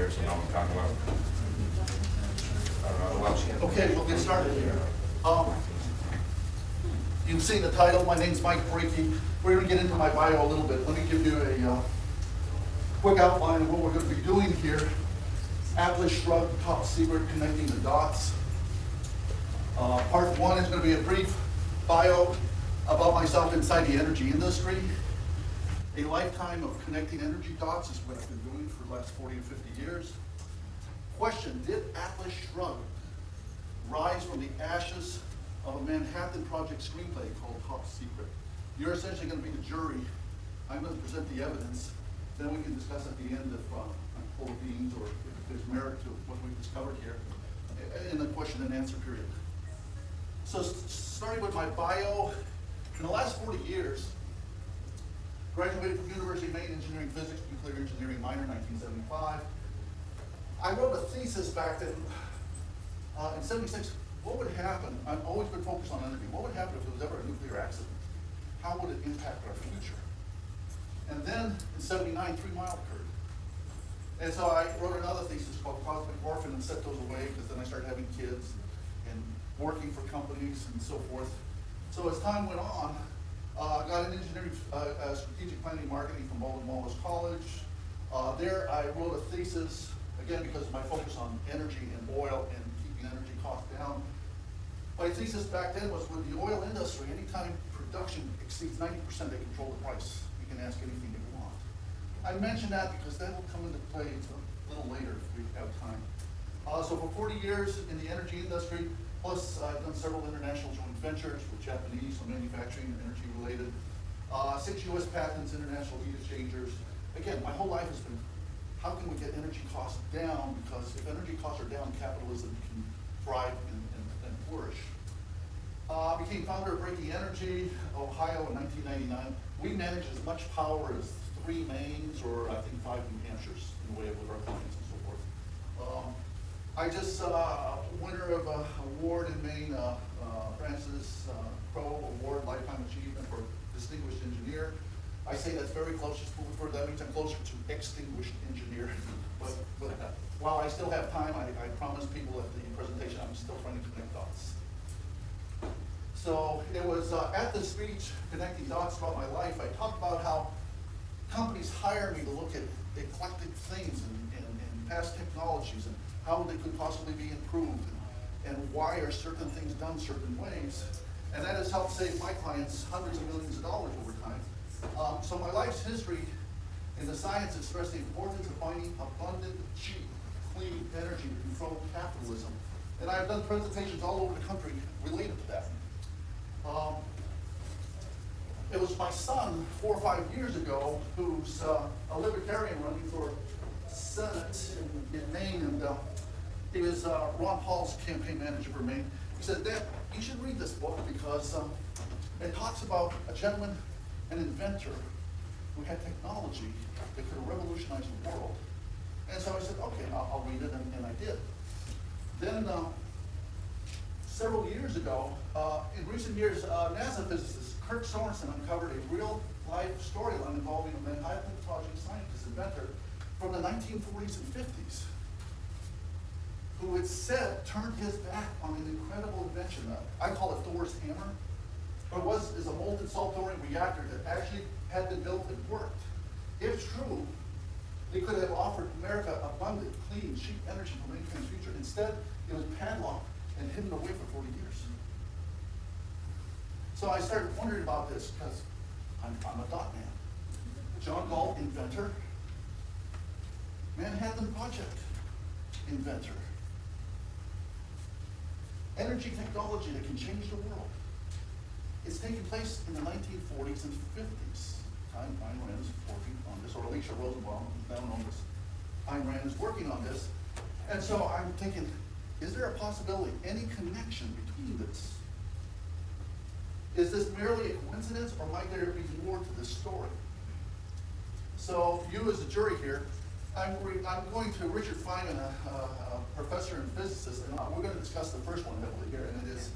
here, so now we can talk about Okay, we'll get started here. You've seen the title. My name's Mike Breaky. We're going to get into my bio a little bit. Let me give you a quick outline of what we're going to be doing here. Aptly Shrugged, top secret, connecting the dots. Part one is going to be a brief bio about myself inside the energy industry. A lifetime of connecting energy dots is what I've been doing for the last 40 or 50 years. Question, did Atlas Shrugged rise from the ashes of a Manhattan Project screenplay called Top Secret? You're essentially going to be the jury. I'm going to present the evidence. Then we can discuss at the end if I'm full of beans or if there's merit to what we've discovered here in the question and answer period. So starting with my bio, in the last 40 years, graduated from University of Maine, Engineering Physics, Nuclear Engineering minor, 1975. I wrote a thesis back then in 76. What would happen? I've always been focused on energy. What would happen if there was ever a nuclear accident? How would it impact our future? And then in 79, 3 Mile occurred. And so I wrote another thesis called Cosmic Orphan and set those away because then I started having kids and working for companies and so forth. So as time went on, I got an engineering strategic planning and marketing from Baldwin Wallace College. There I wrote a thesis, again because of my focus on energy and oil and keeping energy costs down. My thesis back then was with the oil industry, anytime production exceeds 90%, they control the price. You can ask anything you want. I mention that because that will come into play a little later if we have time. So for 40 years in the energy industry, plus I've done several international joint ventures with Japanese on manufacturing and energy related. 6 US patents, international heat exchangers. Again, my whole life has been, how can we get energy costs down? Because if energy costs are down, capitalism can thrive and flourish. Became founder of Breaky Energy, Ohio in 1999. We manage as much power as 3 Maines or I think 5 New Hampshires in the way of with our clients and so forth. I just, winner of an award in Maine, Francis Crowe Award, Lifetime Achievement for Distinguished Engineer. I say that's very close, just move forward. That means I'm closer to extinguished engineer. but while I still have time, I promise people at the presentation I'm still trying to connect dots. So it was at the speech, Connecting Dots Throughout My Life, I talked about how companies hire me to look at eclectic things and past technologies and how they could possibly be improved and why are certain things done certain ways. And that has helped save my clients hundreds of millions of dollars over time. So my life's history in the science expressed the importance of finding abundant, cheap, clean energy to control capitalism. And I've done presentations all over the country related to that. It was my son 4 or 5 years ago who's a libertarian running for Senate in Maine, and he was Ron Paul's campaign manager for Maine. He said, Dad, you should read this book because it talks about a gentleman, an inventor, who had technology that could have revolutionized the world. And so I said, okay, I'll read it, and I did. Then several years ago, in recent years, NASA physicist Kurt Sorensen uncovered a real-life storyline involving a Manhattan Project scientist inventor from the 1940s and 50s, who it said turned his back on an incredible invention. I call it Thor's hammer. But is a molten salt-throwing reactor that actually had been built and worked. If true, they could have offered America abundant, clean, cheap energy for mankind's future. Instead, it was padlocked and hidden away for 40 years. So I started wondering about this because I'm a dot man. John Galt, inventor. Manhattan Project, inventor. Energy technology that can change the world. It's taking place in the 1940s and 50s. Ayn Rand is working on this, or Alicia Rosenbaum, who's now known as Ayn Rand, is working on this. And so I'm thinking, is there a possibility, any connection between this? Is this merely a coincidence, or might there be more to this story? So you as a jury here, I'm going to Richard Feynman, a professor and physicist, and we're going to discuss the first one heavily here, and it is